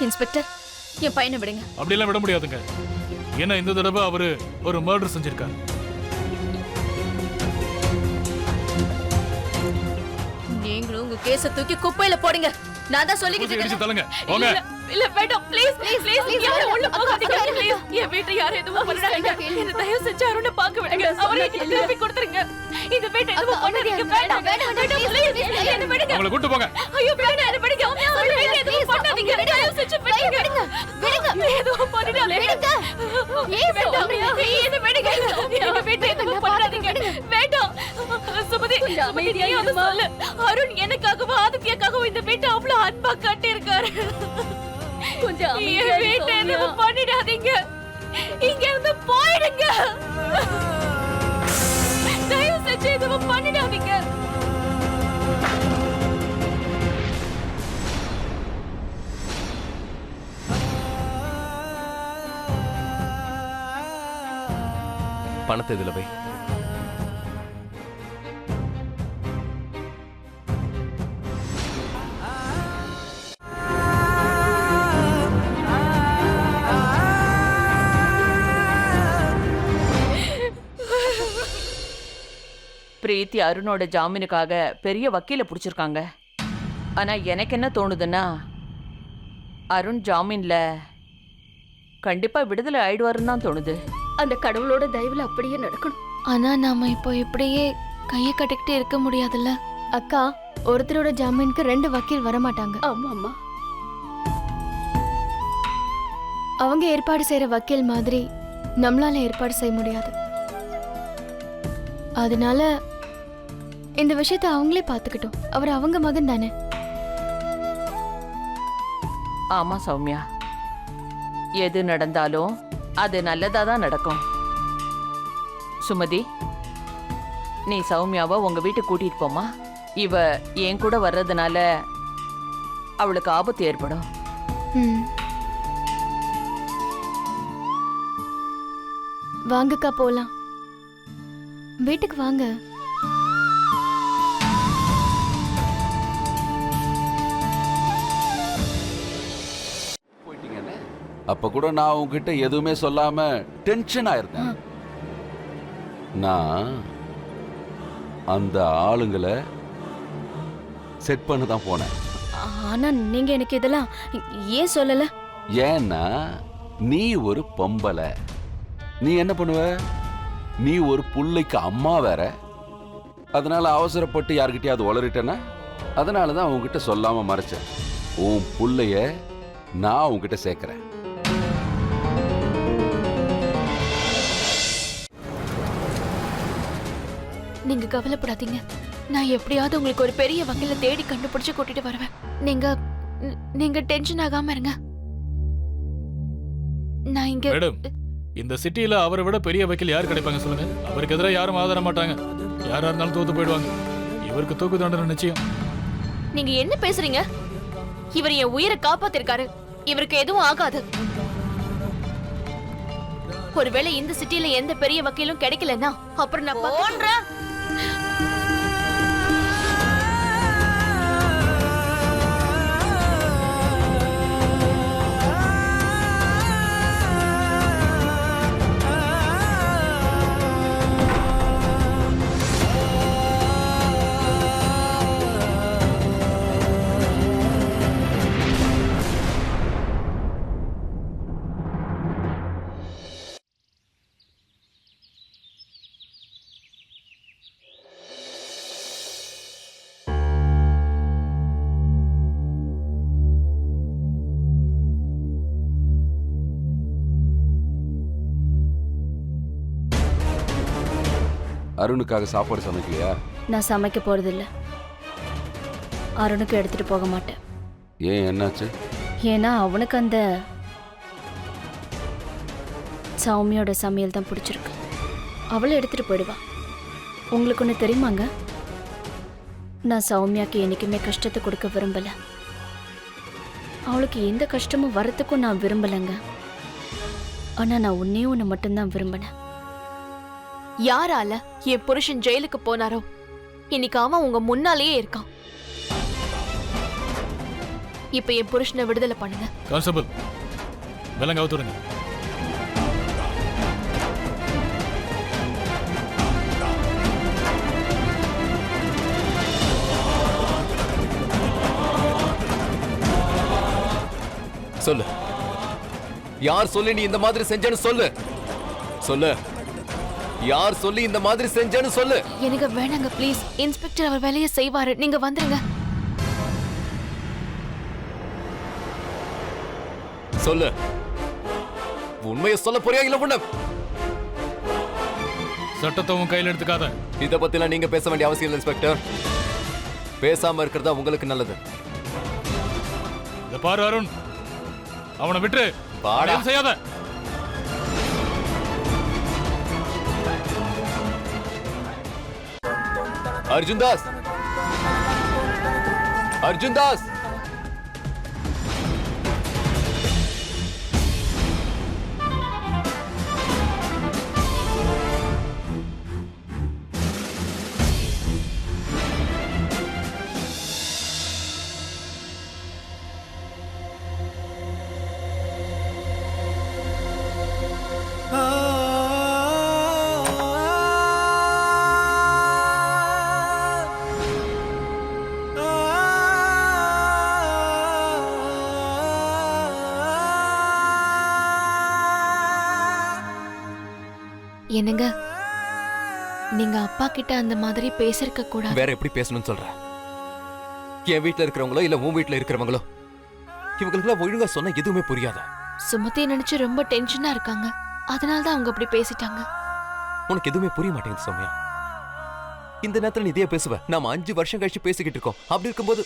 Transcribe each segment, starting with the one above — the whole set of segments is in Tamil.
இன்ஸ்பெக்டர், என் பையனை விடுங்க. அப்படியெல்லாம் விட முடியாதுங்க. ஏன்னா இந்த தடவை அவரு ஒரு மர்டர் செஞ்சிருக்காரு. நீங்களும் உங்க கேஸ தூக்கி குப்பையில போடுங்க. நான் தான் சொல்லிக்கிட்டு இருக்கேன். இல்ல வேண்டாம், ப்ளீஸ் ப்ளீஸ் ப்ளீஸ் யாரும் உள்ள போகாதீங்க ப்ளீஸ். என் வீட்டை யாரும் எதுவும் பண்ணாதீங்க. என்ன தயவு செஞ்சு அருணை பார்க்க விடுங்க. அவரை எனக்கு திருப்பி கொடுத்துருங்க. இந்த வீட்டை எதுவும் பண்ணாதீங்க. வேண்டாம் வேண்டாம் வேண்டாம் ப்ளீஸ் என்ன விடுங்க. அவளை கூட்டி போங்க. ஐயோ வேண்டாம் என்ன விடுங்க. அவரை வீட்டை எதுவும் பண்ணாதீங்க. தயவு செஞ்சு விடுங்க. விடுங்க. எதுவும் பண்ணிடாதீங்க. விடுங்க. வேண்டாம் என்ன விடுங்க. இந்த வீட்டை எதுவும் பண்ணாதீங்க. வேண்டாம். சுமதி அமைதியா வந்து சொல்லு. அருண் எனக்காகவோ ஆதித்யாக்காகவோ இந்த வீட்டை அவ்வளவு அன்பா கட்டி இருக்காரு. கொஞ்சம் வீட்டை எதுவும் பண்ணிடாதீங்க. இங்க இருந்து போயிடுங்க. தயவு செஞ்சு எதுவும் பண்ணிடாதீங்க. பணத்தை இதுல வை. பிரீத்தி அருணோட ஜாமீனுக்காக பெரிய வக்கீல புடிச்சிருக்காங்க. ஆனா எனக்கு என்ன தோணுதுன்னா, அருண் ஜாமீன்ல கண்டிப்பா விடுதலை ஆயிடுவாருன்னு தான் தோணுது. அந்த கடவுளோட தயவுல அப்படியே நடக்கணும். ஆனா நாம இப்போ இப்படியே கையை கட்டிக்கிட்டு இருக்க முடியாதுல்ல அக்கா. ஒருத்தரோட ஜாமீனுக்கு 2 வக்கீல் வரமாட்டாங்க. ஆமா ஆமா, அவங்க ஏற்பாடு செய்யற வக்கீல் மாதிரி நம்மளால ஏற்பாடு செய்ய முடியாது. அதனால இந்த விஷயத்தை அவங்களே பார்த்துக்கிட்டோம். அவர் அவங்க மகன் தானே. ஆமா சௌமியா, எது நடந்தாலும் அது நல்லதா தான் நடக்கும். சுமதி, நீ சௌமியாவை உங்க வீட்டுக்கு கூட்டிட்டு போமா. இவ என் கூட வர்றதுனால அவளுக்கு ஆபத்து ஏற்படும். வாங்கக்கா போலாம். வீட்டுக்கு வாங்க. அப்ப கூட நான் உங்ககிட்ட எதுவுமே சொல்லாம டென்ஷன் ஆயிருந்தேன். நான் அந்த ஆளுங்களை செட் பண்ண தான் போனேன். ஆனா நீங்க எனக்கு இதெல்லாம் ஏன் சொல்லல? ஏன்னா நீ ஒரு பொம்பளை. நீ என்ன பண்ணுவ? நீ ஒரு புள்ளைக்கு அம்மா வேற. அதனால அவசரப்பட்டு யார்கிட்டயாவது உளறிட்டேன்னா அதனாலதான் உங்ககிட்ட சொல்லாம மறைச்சேன். உன் புள்ளைய நான் உங்ககிட்ட சேர்க்கிறேன். நீங்க கவலைப்படாதீங்க. நான் எப்படியாவது உங்களுக்கு ஒரு பெரிய வக்கீல தேடி கண்டுபிடிச்சு கூட்டிட்டு வருவேன். நீங்க டென்ஷன் ஆகாம இருங்க. நான் இங்க மேடம், இந்த சிட்டில அவரை விட பெரிய வக்கீல் யார் கிடைப்பாங்க சொல்லுங்க? அவருக்கு எதிராக யாரும் ஆதர மாட்டாங்க. யாரா இருந்தாலும் தோத்து போயிடுவாங்க. இவருக்கு தூக்கு தண்டனை நிச்சயம். நீங்க என்ன பேசுறீங்க? இவர் என் உயிரை காப்பாத்திருக்காரு. இவருக்கு எதுவும் ஆகாது. ஒருவேளை இந்த சிட்டில எந்த பெரிய வக்கீலும் கிடைக்கலன்னா அப்புறம் நான் போன்றேன். அருணுக்காக சாப்பாடு சமைக்கலையா? நான் சமைக்க போறது இல்ல. அருணுக்கு எடுத்துட்டு போக மாட்டேன். ஏன், என்னாச்சு? ஏன்னா அவனுக்கு அந்த சௌமியோட சமையல் தான் பிடிச்சிருக்கு. அவளை எடுத்துட்டு போயிடுவா. உங்களுக்கு ஒன்று தெரியுமாங்க, நான் சௌமியாக்கு என்னைக்குமே கஷ்டத்தை கொடுக்க விரும்பல. அவளுக்கு எந்த கஷ்டமும் வரத்துக்கும் நான் விரும்பலைங்க. ஆனா நான் ஒன்னே ஒன்று மட்டும்தான் விரும்பினேன். யாரால என் புருஷன் ஜெயிலுக்கு போனாரோ இன்னைக்கு அவன் உங்க முன்னாலேயே இருக்கான். இப்ப என் புருஷனை விடுதலை பண்ணுங்க. கான்ஸ்டபிள், விலங்க அவுத்துடுங்க. சொல்லு, யார் சொல்லி நீ இந்த மாதிரி செஞ்சேன்னு சொல்லு. சொல்லு, யார் சொல்லி இந்த மாதிரி செஞ்சேன்னு சொல்லு. எனக்கு வேணாங்க ப்ளீஸ். இன்ஸ்பெக்டர் அவர் வேலையை செய்வாரு, நீங்க வந்துருங்க. சொல்லு, உண்மையை சொல்ல போறியா இல்ல உன்ன? சட்டத்தை உன் கையில் எடுத்துக்காத. இத பத்திலாம் நீங்க பேச வேண்டிய அவசியம் இல்லை இன்ஸ்பெக்டர். பேசாம இருக்கிறதா உங்களுக்கு நல்லது. இத பாரு அருண், அவனை விட்டு வாடா. செய்யாத. அர்ஜுன் தாஸ், அர்ஜுன் தாஸ். என்னங்க, நீங்க அப்பா கிட்ட அந்த மாதிரி பேசிருக்க கூடாது. வேற எப்படி பேசணும்னு சொல்ற? என் வீட்டுல இருக்கிறவங்களோ இல்ல உன் வீட்டுல இருக்கிறவங்களோ, இவங்களுக்குலாம் ஒழுங்கா சொன்னா எதுவுமே புரியாத. சுமதியை நினைச்சு ரொம்ப டென்ஷனா இருக்காங்க, அதனாலதான் அவங்க அப்படி பேசிட்டாங்க. உனக்கு எதுவுமே புரிய மாட்டேங்குது சௌமியா. இந்த நேரத்துல நீ இதே பேசுவ. நாம 5 வருஷம் கழிச்சு பேசிக்கிட்டு இருக்கோம். அப்படி இருக்கும்போது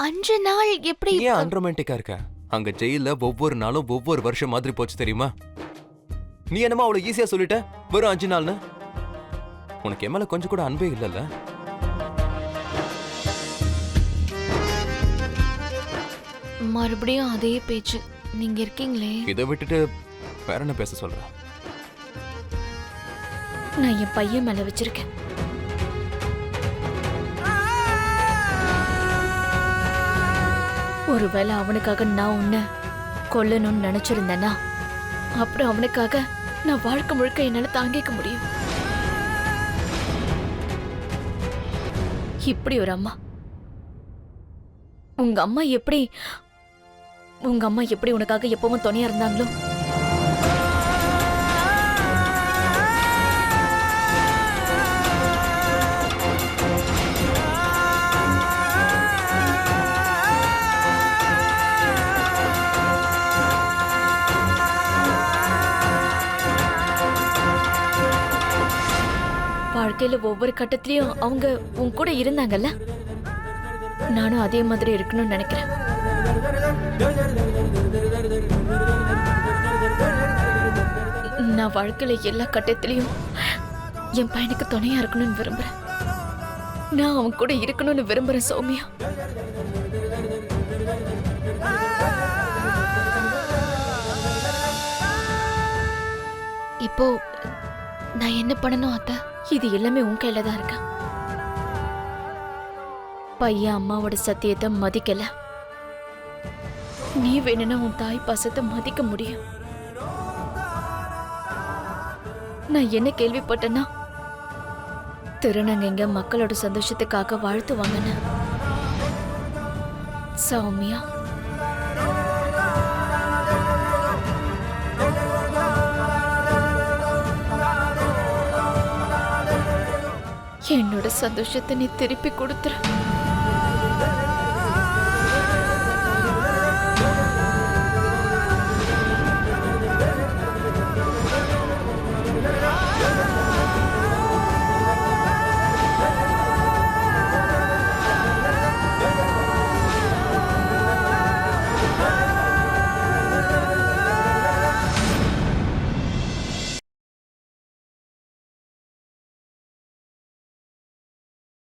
5 நாள் எப்படி? ஏன் அன்ரொமான்டிக்கா இருக்க? அங்க ஜெயில ஒவ்வொரு நாளும் ஒவ்வொரு வருஷம் மாதிரி போச்சு தெரியுமா? நீ என்னமா அவ்வளவு ஈஸியா சொல்லிட்ட வெறும் 5 நாள்னு? உனக்கு என் மேல கொஞ்சம் கூட அன்பே இல்லல்ல? மறுபடியும் அதே பேச்சு. நீங்க இருக்கீங்களே. இதை விட்டுட்டு வேற என்ன பேச சொல்ற? நான் என் பையன் மேல வச்சிருக்கேன். ஒருவேளை அவனுக்காக நான் உன்னை கொல்லணும்னு நினைச்சிருந்தேன்னா அப்புறம் அவனுக்காக நான் வாழ்க்கை முழுக்க என்னால தாங்கிக்க முடியும். இப்படி ஒரு அம்மா, உங்க அம்மா எப்படி உனக்காக எப்பவும் துணையா இருந்தாங்களோ வாழ்க்கையில ஒவ்வொரு கட்டத்திலயும் அவங்க உன் கூட இருந்தாங்கல்ல, நானும் அதே மாதிரி இருக்கணும்னு நினைக்கிறேன். நான் வாழ்க்கையில எல்லா கட்டத்திலயும் என் பையனுக்கு துணையா இருக்கணும்னு விரும்புறேன். நான் அவன் கூட இருக்கணும்னு விரும்புறேன் சௌமியா. இப்போ நான் என்ன பண்ணணும் அத்தை? இது எல்லாமே உன் கையில தான் இருக்கா. பையன் அம்மாவோட சத்தியத்தை மதிக்கல, நீ வேணும்னா உன் தாய் பாசத்தை மதிக்க முடியும். நான் என்ன கேள்விப்பட்டேன்னா திருநங்கைங்க மக்களோட சந்தோஷத்துக்காக வாழ்த்துவாங்கன்னு. சௌமியா, என்னோட சந்தோஷத்தை நீ திருப்பி கொடுத்துரு.